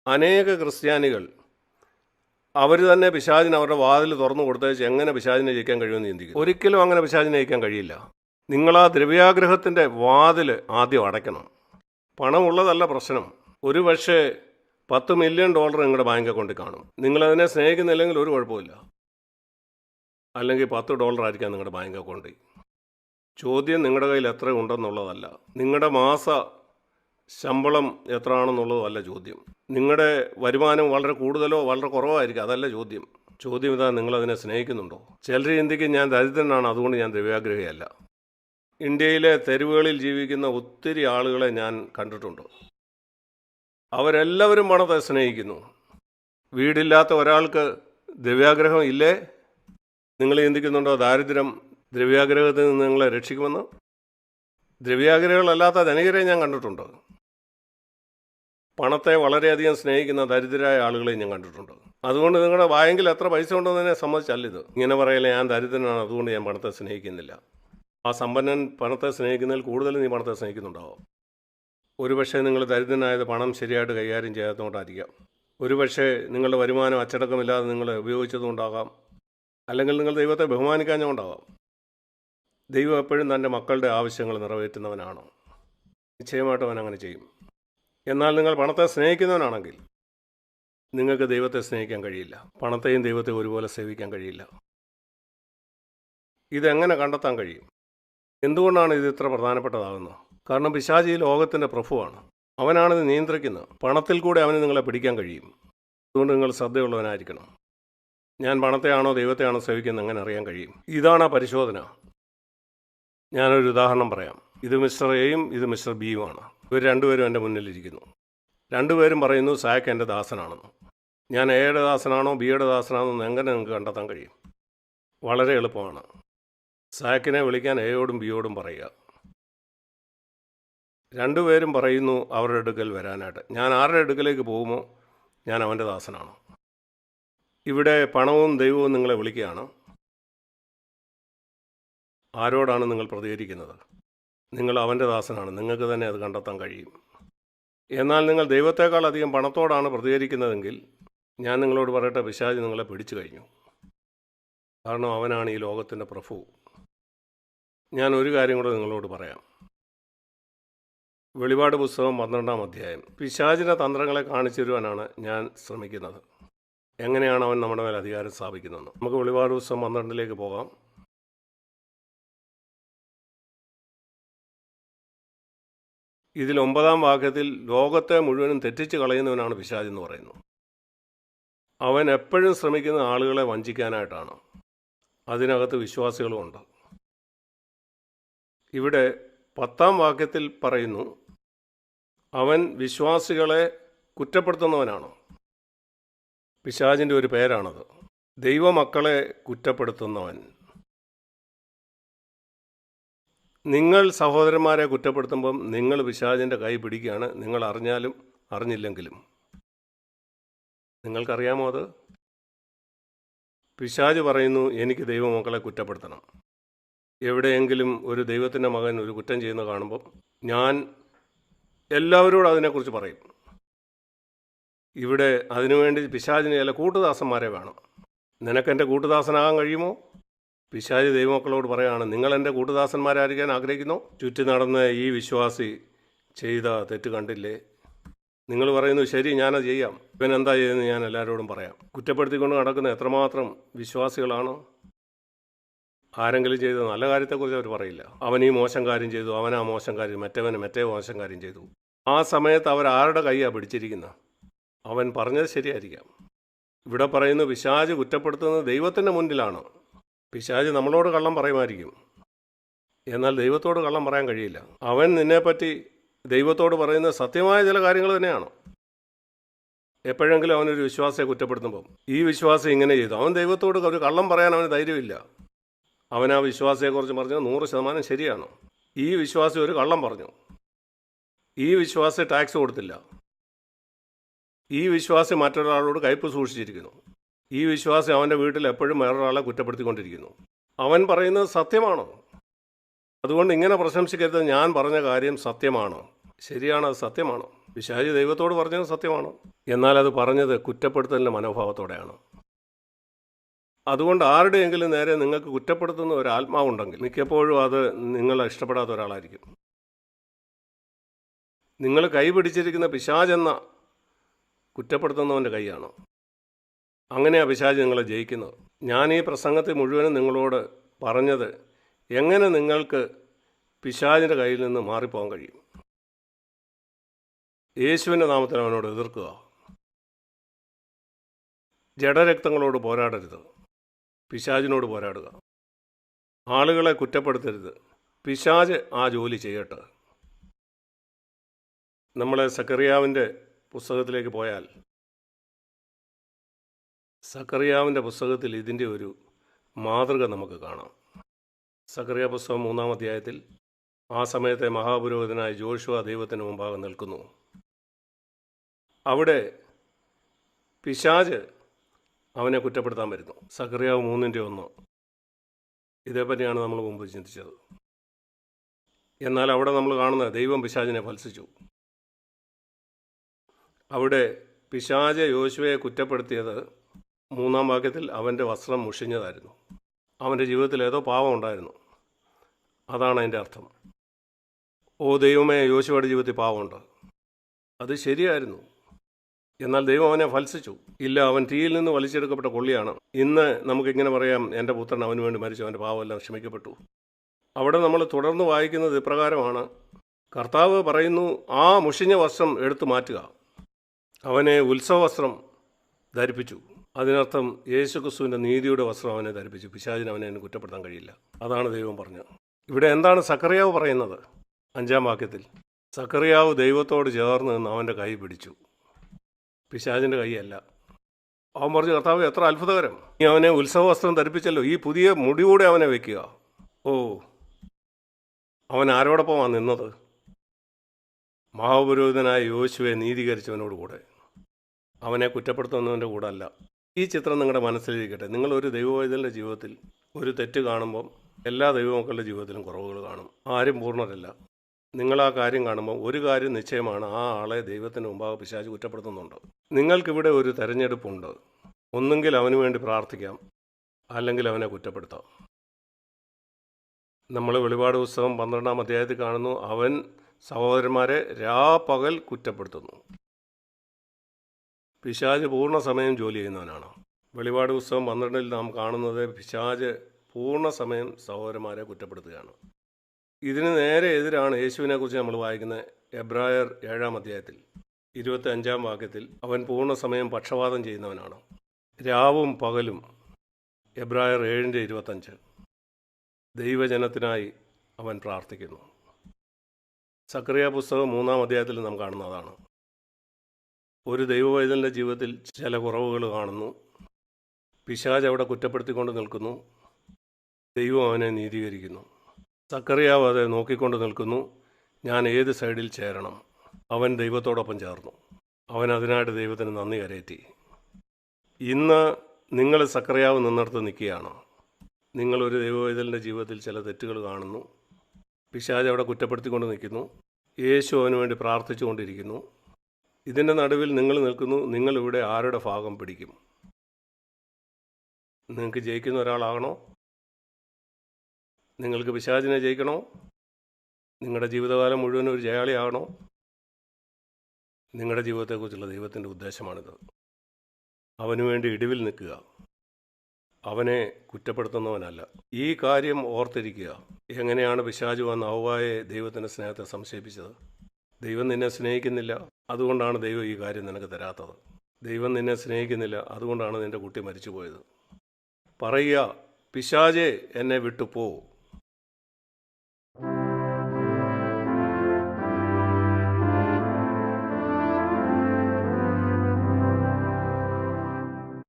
അനേക ക്രിസ്ത്യാനികൾ അവർ തന്നെ പിശാചിന് അവരുടെ വാതിൽ തുറന്നു കൊടുത്തേച്ച് എങ്ങനെ പിശാചിനെ ജയിക്കാൻ കഴിയുമെന്ന് ചിന്തിക്കും. ഒരിക്കലും അങ്ങനെ പിശാചിനെ ജയിക്കാൻ കഴിയില്ല. നിങ്ങൾ ആ ദ്രവ്യാഗ്രഹത്തിൻ്റെ വാതിൽ ആദ്യം അടയ്ക്കണം. പണമുള്ളതല്ല പ്രശ്നം. ഒരു പക്ഷേ $10 മില്യൺ നിങ്ങളുടെ ബാങ്ക് അക്കൗണ്ടിൽ കാണും. നിങ്ങളതിനെ സ്നേഹിക്കുന്നില്ലെങ്കിൽ ഒരു കുഴപ്പമില്ല. അല്ലെങ്കിൽ $10 ആയിരിക്കാം നിങ്ങളുടെ ബാങ്ക് അക്കൗണ്ടിൽ. ചോദ്യം നിങ്ങളുടെ കയ്യിൽ എത്ര ഉണ്ടെന്നുള്ളതല്ല, നിങ്ങളുടെ മാസ ശമ്പളം എത്ര ആണെന്നുള്ളതല്ല ചോദ്യം. നിങ്ങളുടെ വരുമാനം വളരെ കൂടുതലോ വളരെ കുറവോ ആയിരിക്കും, അതല്ല ചോദ്യം. ചോദ്യം ഇതാ, നിങ്ങളതിനെ സ്നേഹിക്കുന്നുണ്ടോ? ചിലർ ചിന്തിക്കും ഞാൻ ദരിദ്രനാണ് അതുകൊണ്ട് ഞാൻ ദ്രവ്യാഗ്രഹിയല്ല. ഇന്ത്യയിലെ തെരുവുകളിൽ ജീവിക്കുന്ന ഒത്തിരി ആളുകളെ ഞാൻ കണ്ടിട്ടുണ്ട്. അവരെല്ലാവരും പണത്തെ സ്നേഹിക്കുന്നു. വീടില്ലാത്ത ഒരാൾക്ക് ദ്രവ്യാഗ്രഹം ഇല്ലേ? നിങ്ങൾ ചിന്തിക്കുന്നുണ്ടോ ദാരിദ്ര്യം ദ്രവ്യാഗ്രഹത്തിൽ നിന്ന് നിങ്ങളെ രക്ഷിക്കുമെന്ന്? ദ്രവ്യാഗ്രഹങ്ങളല്ലാത്ത ധനികരെ ഞാൻ കണ്ടിട്ടുണ്ട്. പണത്തെ വളരെയധികം സ്നേഹിക്കുന്ന ദരിദ്രരായ ആളുകളെയും ഞാൻ കണ്ടിട്ടുണ്ട്. അതുകൊണ്ട് നിങ്ങളുടെ ബാങ്കിൽ എത്ര പൈസ ഉണ്ടെന്ന് തന്നെ സമ്മതിച്ചല്ലിത്. ഇങ്ങനെ പറയല്ലേ ഞാൻ ദരിദ്രനാണ് അതുകൊണ്ട് ഞാൻ പണത്തെ സ്നേഹിക്കുന്നില്ല. ആ സമ്പന്നൻ പണത്തെ സ്നേഹിക്കുന്നതിൽ കൂടുതൽ നീ പണത്തെ സ്നേഹിക്കുന്നുണ്ടാവും. ഒരുപക്ഷെ നിങ്ങൾ ദരിദ്രനായത് പണം ശരിയായിട്ട് കൈകാര്യം ചെയ്യാത്തതുകൊണ്ടായിരിക്കാം. ഒരുപക്ഷെ നിങ്ങളുടെ വരുമാനം അച്ചടക്കമില്ലാതെ നിങ്ങൾ ഉപയോഗിച്ചതുകൊണ്ടാകാം. അല്ലെങ്കിൽ നിങ്ങൾ ദൈവത്തെ ബഹുമാനിക്കാഞ്ഞുകൊണ്ടാകാം. ദൈവം എപ്പോഴും തൻ്റെ മക്കളുടെ ആവശ്യങ്ങൾ നിറവേറ്റുന്നവനാണ്. നിശ്ചയമായിട്ടും അവൻ അങ്ങനെ ചെയ്യും. എന്നാൽ നിങ്ങൾ പണത്തെ സ്നേഹിക്കുന്നവനാണെങ്കിൽ നിങ്ങൾക്ക് ദൈവത്തെ സ്നേഹിക്കാൻ കഴിയില്ല. പണത്തെയും ദൈവത്തെയും ഒരുപോലെ സേവിക്കാൻ കഴിയില്ല. ഇതെങ്ങനെ കണ്ടെത്താൻ കഴിയും? എന്തുകൊണ്ടാണ് ഇത് ഇത്ര പ്രധാനപ്പെട്ടതാകുന്നത്? കാരണം പിശാചി ഈ ലോകത്തിൻ്റെ പ്രഭുവാണ്. അവനാണിത് നിയന്ത്രിക്കുന്നത്. പണത്തിൽ കൂടെ അവന് നിങ്ങളെ പിടിക്കാൻ കഴിയും. അതുകൊണ്ട് നിങ്ങൾ ശ്രദ്ധയുള്ളവനായിരിക്കണം. ഞാൻ പണത്തെയാണോ ദൈവത്തെയാണോ സേവിക്കുന്നത് എങ്ങനെ അറിയാൻ കഴിയും? ഇതാണ് ആ പരിശോധന. ഞാനൊരു ഉദാഹരണം പറയാം. ഇത് മിസ്റ്റർ എയും ഇത് മിസ്റ്റർ ബിയുമാണ്. ഇവർ രണ്ടുപേരും എൻ്റെ മുന്നിലിരിക്കുന്നു. രണ്ടുപേരും പറയുന്നു സാക്ക് എൻ്റെ ദാസനാണെന്ന്. ഞാൻ എയുടെ ദാസനാണോ ബിയുടെ ദാസനാണോ എന്ന് എങ്ങനെ നിങ്ങൾക്ക് കണ്ടെത്താൻ കഴിയും? വളരെ എളുപ്പമാണ്. സാക്കിനെ വിളിക്കാൻ എയോടും ബിയോടും പറയുക. രണ്ടുപേരും പറയുന്നു അവരുടെ അടുക്കൽ വരാനായിട്ട്. ഞാൻ ആരുടെ അടുക്കലേക്ക് പോകുമോ ഞാൻ അവൻ്റെ ദാസനാണ്. ഇവിടെ പണവും ദൈവവും നിങ്ങളെ വിളിക്കുകയാണ്. ആരോടാണ് നിങ്ങൾ പ്രതികരിക്കുന്നത്? നിങ്ങൾ അവൻ്റെ ദാസനാണ്. നിങ്ങൾക്ക് തന്നെ അത് കണ്ടെത്താൻ കഴിയും. എന്നാൽ നിങ്ങൾ ദൈവത്തെക്കാൾ അധികം പണത്തോടാണ് പ്രതികരിക്കുന്നതെങ്കിൽ ഞാൻ നിങ്ങളോട് പറയട്ടെ, പിശാച് നിങ്ങളെ പിടിച്ചു കഴിഞ്ഞു. കാരണം അവനാണ് ഈ ലോകത്തിൻ്റെ പ്രഭു. ഞാൻ ഒരു കാര്യം കൂടെ നിങ്ങളോട് പറയാം. വെളിപാട് പുസ്തകം 12-ാം അധ്യായം. പിശാചിൻ്റെ തന്ത്രങ്ങളെ കാണിച്ചു തരുവാനാണ് ഞാൻ ശ്രമിക്കുന്നത്. എങ്ങനെയാണ് അവൻ നമ്മുടെ മേൽ അധികാരം സ്ഥാപിക്കുന്നതെന്ന്. നമുക്ക് വെളിപാട് പുസ്തകം 12-ലേക്ക് പോകാം. ഇതിൽ 9-ാം വാക്യത്തിൽ ലോകത്തെ മുഴുവനും തെറ്റിച്ച് കളയുന്നവനാണ് പിശാച് എന്ന് പറയുന്നു. അവൻ എപ്പോഴും ശ്രമിക്കുന്ന ആളുകളെ വഞ്ചിക്കാനായിട്ടാണ്. അതിനകത്ത് വിശ്വാസികളുമുണ്ട്. ഇവിടെ 10-ാം വാക്യത്തിൽ പറയുന്നു അവൻ വിശ്വാസികളെ കുറ്റപ്പെടുത്തുന്നവനാണ്. പിശാചിൻ്റെ ഒരു പേരാണത്. ദൈവമക്കളെ കുറ്റപ്പെടുത്തുന്നവൻ. നിങ്ങൾ സഹോദരന്മാരെ കുറ്റപ്പെടുത്തുമ്പം നിങ്ങൾ പിശാചിൻ്റെ കൈ പിടിക്കുകയാണ്, നിങ്ങൾ അറിഞ്ഞാലും അറിഞ്ഞില്ലെങ്കിലും. നിങ്ങൾക്കറിയാമോ അത്? പിശാച് പറയുന്നു എനിക്ക് ദൈവമക്കളെ കുറ്റപ്പെടുത്തണം. എവിടെയെങ്കിലും ഒരു ദൈവത്തിൻ്റെ മകൻ ഒരു കുറ്റം ചെയ്യുന്ന കാണുമ്പോൾ ഞാൻ എല്ലാവരോടും അതിനെക്കുറിച്ച് പറയും. ഇവിടെ അതിനുവേണ്ടി പിശാചിന് ചില കൂട്ടുദാസന്മാരെ വേണം. നിനക്കെൻ്റെ കൂട്ടുദാസനാകാൻ കഴിയുമോ? പിശാച് ദൈവമക്കളോട് പറയുകയാണ് നിങ്ങൾ എൻ്റെ കൂട്ടുദാസന്മാരായിരിക്കാൻ ആഗ്രഹിക്കുന്നു. ചുറ്റി നടന്ന് ഈ വിശ്വാസി ചെയ്ത തെറ്റ് കണ്ടില്ലേ? നിങ്ങൾ പറയുന്നു ശരി ഞാനത് ചെയ്യാം. ഇവൻ എന്താ ചെയ്യുന്നത് ഞാൻ എല്ലാവരോടും പറയാം. കുറ്റപ്പെടുത്തിക്കൊണ്ട് നടക്കുന്ന എത്രമാത്രം വിശ്വാസികളാണ്. ആരെങ്കിലും ചെയ്ത നല്ല കാര്യത്തെക്കുറിച്ച് അവർ പറയില്ല. അവൻ ഈ മോശം കാര്യം ചെയ്തു, അവനാ മോശം കാര്യം, മറ്റേ മോശം കാര്യം ചെയ്തു. ആ സമയത്ത് അവർ ആരുടെ കൈയാണ് പിടിച്ചിരിക്കുന്നത്? അവൻ പറഞ്ഞത് ശരിയായിരിക്കാം. ഇവിടെ പറയുന്നു പിശാച് കുറ്റപ്പെടുത്തുന്നത് ദൈവത്തിൻ്റെ മുന്നിലാണ്. പിശാച് നമ്മളോട് കള്ളം പറയുമായിരിക്കും, എന്നാൽ ദൈവത്തോട് കള്ളം പറയാൻ കഴിയില്ല. അവൻ നിന്നെപ്പറ്റി ദൈവത്തോട് പറയുന്ന സത്യമായ ചില കാര്യങ്ങൾ തന്നെയാണ്. എപ്പോഴെങ്കിലും അവനൊരു വിശ്വാസിയെ കുറ്റപ്പെടുത്തുമ്പം ഈ വിശ്വാസം ഇങ്ങനെ ചെയ്തു, അവൻ ദൈവത്തോട് ഒരു കള്ളം പറയാൻ അവന് ധൈര്യമില്ല. അവൻ ആ വിശ്വാസിയെക്കുറിച്ച് പറഞ്ഞത് 100% ശരിയാണ്. ഈ വിശ്വാസി ഒരു കള്ളം പറഞ്ഞു, ഈ വിശ്വാസി ടാക്സ് കൊടുത്തില്ല, ഈ വിശ്വാസി മറ്റൊരാളോട് കയ്പ് സൂക്ഷിച്ചിരിക്കുന്നു, ഈ വിശ്വാസി അവൻ്റെ വീട്ടിൽ എപ്പോഴും വേറൊരാളെ കുറ്റപ്പെടുത്തിക്കൊണ്ടിരിക്കുന്നു. അവൻ പറയുന്നത് സത്യമാണോ? അതുകൊണ്ട് ഇങ്ങനെ പ്രശംസിക്കരുത്. ഞാൻ പറഞ്ഞ കാര്യം സത്യമാണോ? ശരിയാണ്, അത് സത്യമാണോ? പിശാച് ദൈവത്തോട് പറഞ്ഞത് സത്യമാണ്, എന്നാൽ അത് പറഞ്ഞത് കുറ്റപ്പെടുത്തലിൻ്റെ മനോഭാവത്തോടെയാണ്. അതുകൊണ്ട് ആരുടെയെങ്കിലും നേരെ നിങ്ങൾക്ക് കുറ്റപ്പെടുത്തുന്ന ഒരു ആത്മാവുണ്ടെങ്കിൽ മിക്കപ്പോഴും അത് നിങ്ങളെ ഇഷ്ടപ്പെടാത്ത ഒരാളായിരിക്കും. നിങ്ങൾ കൈ പിടിച്ചിരിക്കുന്ന പിശാചെന്ന കുറ്റപ്പെടുത്തുന്നവൻ്റെ കൈയാണ്. അങ്ങനെയാണ് പിശാച് നിങ്ങളെ ജയിക്കുന്നത്. ഞാൻ ഈ പ്രസംഗത്തിൽ മുഴുവനും നിങ്ങളോട് പറഞ്ഞത് എങ്ങനെ നിങ്ങൾക്ക് പിശാചിൻ്റെ കയ്യിൽ നിന്ന് മാറിപ്പോകാൻ കഴിയും. യേശുവിൻ്റെ നാമത്തിൽ അവനോട് എതിർക്കുക. ജഡരക്തങ്ങളോട് പോരാടരുത്, പിശാചിനോട് പോരാടുക. ആളുകളെ കുറ്റപ്പെടുത്തരുത്, പിശാച് ആ ജോലി ചെയ്യട്ടെ. നമ്മളെ സക്കറിയാവിൻ്റെ പുസ്തകത്തിലേക്ക് പോയാൽ സക്കറിയാവിൻ്റെ പുസ്തകത്തിൽ ഇതിൻ്റെ ഒരു മാതൃക നമുക്ക് കാണാം. സക്കറിയ പുസ്തകം 3-ാം അധ്യായത്തിൽ ആ സമയത്തെ മഹാപുരോഹിതനായ ജോഷുവ ദൈവത്തിന് മുമ്പാകെ നിൽക്കുന്നു. അവിടെ പിശാച് അവനെ കുറ്റപ്പെടുത്താൻ വരുന്നു. സക്കറിയാവ് 3:1 ഇതേപ്പറ്റിയാണ് നമ്മൾ മുമ്പ് ചിന്തിച്ചത്. എന്നാൽ അവിടെ നമ്മൾ കാണുന്നത് ദൈവം പിശാചിനെ ഭത്സിച്ചു. അവിടെ പിശാച് യോശുവയെ കുറ്റപ്പെടുത്തിയത് 3-ാം വാക്യത്തിൽ അവൻ്റെ വസ്ത്രം മുഷിഞ്ഞതായിരുന്നു. അവൻ്റെ ജീവിതത്തിൽ ഏതോ പാവം ഉണ്ടായിരുന്നു, അതാണ് അതിൻ്റെ അർത്ഥം. ഓ ദൈവമേ, യോശുവയുടെ ജീവിതത്തിൽ പാവമുണ്ട്, അത് ശരിയായിരുന്നു. എന്നാൽ ദൈവം അവനെ ഭത്സിച്ചു. ഇല്ല, അവൻ തീയിൽ നിന്ന് വലിച്ചെടുക്കപ്പെട്ട കൊള്ളിയാണ്. ഇന്ന് നമുക്കിങ്ങനെ പറയാം, എൻ്റെ പുത്രൻ അവന് വേണ്ടി മരിച്ചു, അവൻ്റെ പാവമെല്ലാം ക്ഷമിക്കപ്പെട്ടു. അവിടെ നമ്മൾ തുടർന്ന് വായിക്കുന്നത് ഇപ്രകാരമാണ്. കർത്താവ് പറയുന്നു, ആ മുഷിഞ്ഞ വസ്ത്രം എടുത്തു മാറ്റുക. അവനെ ഉത്സവവസ്ത്രം ധരിപ്പിച്ചു. അതിനർത്ഥം യേശുക്രിസ്തുവിൻ്റെ നീതിയുടെ വസ്ത്രം അവനെ ധരിപ്പിച്ചു. പിശാചിന് അവനെ കുറ്റപ്പെടുത്താൻ കഴിയില്ല. അതാണ് ദൈവം പറഞ്ഞത്. ഇവിടെ എന്താണ് സക്കറിയാവ് പറയുന്നത്? 5-ാം വാക്യത്തിൽ സക്കറിയാവ് ദൈവത്തോട് ചേർന്ന് നിന്ന് അവൻ്റെ കൈ പിടിച്ചു, പിശാചിൻ്റെ കൈയല്ല. അവൻ പറഞ്ഞു, കർത്താവ് എത്ര അത്ഭുതകരം, നീ അവനെ ഉത്സവവസ്ത്രം ധരിപ്പിച്ചല്ലോ, ഈ പുതിയ മുടികൂടെ അവനെ വയ്ക്കുക. ഓ, അവൻ ആരോടൊപ്പമാണ് നിന്നത്? മഹാപുരോഹിതനായ യോശുവയെ നീതീകരിച്ചവനോട് കൂടെ, അവനെ കുറ്റപ്പെടുത്തുന്നവൻ്റെ കൂടെ അല്ല. ഈ ചിത്രം നിങ്ങളുടെ മനസ്സിലിരിക്കട്ടെ. നിങ്ങളൊരു ദൈവവൈദ്യൻ്റെ ജീവിതത്തിൽ ഒരു തെറ്റ് കാണുമ്പം എല്ലാ ദൈവമക്കളുടെ ജീവിതത്തിലും കുറവുകൾ കാണും. ആരും പൂർണ്ണരല്ല. നിങ്ങൾ ആ കാര്യം കാണുമ്പോൾ ഒരു കാര്യം നിശ്ചയമാണ്, ആ ആളെ ദൈവത്തിന് മുമ്പാകെ പിശാച് കുറ്റപ്പെടുത്തുന്നുണ്ട്. നിങ്ങൾക്കിവിടെ ഒരു തെരഞ്ഞെടുപ്പുണ്ട്. ഒന്നുകിൽ അവന് വേണ്ടി പ്രാർത്ഥിക്കാം, അല്ലെങ്കിൽ അവനെ കുറ്റപ്പെടുത്താം. നമ്മൾ വെളിപാട് പുസ്തകം 12-ാം അധ്യായത്തിൽ കാണുന്നു, അവൻ സഹോദരന്മാരെ രാപ്പകൽ കുറ്റപ്പെടുത്തുന്നു. പിശാച് പൂർണ്ണ സമയം ജോലി ചെയ്യുന്നവനാണ്. വെളിപാട് പുസ്തകം 12-ൽ നാം കാണുന്നത് പിശാച് പൂർണ്ണ സമയം സഹോദരന്മാരെ കുറ്റപ്പെടുത്തുകയാണ്. ഇതിന് നേരെ എതിരാണ് യേശുവിനെക്കുറിച്ച് നമ്മൾ വായിക്കുന്ന എബ്രായർ 7-ാം അധ്യായത്തിൽ 25-ാം വാക്യത്തിൽ അവൻ പൂർണ്ണ സമയം പക്ഷപാതം ചെയ്യുന്നവനാണ്. രാവും പകലും. എബ്രായർ 7:25 ദൈവജനത്തിനായി അവൻ പ്രാർത്ഥിക്കുന്നു. സക്കറിയ പുസ്തകം 3-ാം അധ്യായത്തിൽ നാം കാണുന്നതാണ്. ഒരു ദൈവവൈദ്യൻ്റെ ജീവിതത്തിൽ ചില കുറവുകൾ കാണുന്നു. പിശാച് അവിടെ കുറ്റപ്പെടുത്തിക്കൊണ്ട് നിൽക്കുന്നു. ദൈവം അവനെ നീതീകരിക്കുന്നു. സക്കറിയാവ് അത് നോക്കിക്കൊണ്ട് നിൽക്കുന്നു. ഞാൻ ഏത് സൈഡിൽ ചേരണം? അവൻ ദൈവത്തോടൊപ്പം ചേർന്നു. അവൻ അതിനായിട്ട് ദൈവത്തിന് നന്ദി കരയറ്റി. ഇന്ന് നിങ്ങൾ സക്കറിയാവ് നിന്നിടത്ത് നിൽക്കുകയാണ്. നിങ്ങളൊരു ദൈവവൈദ്യൻ്റെ ജീവിതത്തിൽ ചില തെറ്റുകൾ കാണുന്നു. പിശാച് അവിടെ കുറ്റപ്പെടുത്തിക്കൊണ്ട് നിൽക്കുന്നു. യേശു അവന് വേണ്ടി പ്രാർത്ഥിച്ചുകൊണ്ടിരിക്കുന്നു. ഇതിൻ്റെ നടുവിൽ നിങ്ങൾ നിൽക്കുന്നു. നിങ്ങളിവിടെ ആരുടെ ഭാഗം പിടിക്കും? നിങ്ങൾക്ക് ജയിക്കുന്ന ഒരാളാകണോ? നിങ്ങൾക്ക് പിശാചിനെ ജയിക്കണോ? നിങ്ങളുടെ ജീവിതകാലം മുഴുവൻ ഒരു ജയാളിയാകണോ? നിങ്ങളുടെ ജീവിതത്തെക്കുറിച്ചുള്ള ദൈവത്തിൻ്റെ ഉദ്ദേശമാണിത്. അവന് വേണ്ടി ഇടിവിൽ നിൽക്കുക, അവനെ കുറ്റപ്പെടുത്തുന്നവനല്ല. ഈ കാര്യം ഓർത്തിരിക്കുക. എങ്ങനെയാണ് പിശാച് വന്ന് ഹവ്വായെ ദൈവത്തിൻ്റെ സ്നേഹത്തെ സംശയിപ്പിച്ചത്? ദൈവം നിന്നെ സ്നേഹിക്കുന്നില്ല, അതുകൊണ്ടാണ് ദൈവം ഈ കാര്യം നിനക്ക് തരാത്തത്. ദൈവം നിന്നെ സ്നേഹിക്കുന്നില്ല, അതുകൊണ്ടാണ് നിൻ്റെ കുട്ടി മരിച്ചു പോയത്. പറയുക, പിശാചേ എന്നെ വിട്ടു പോ.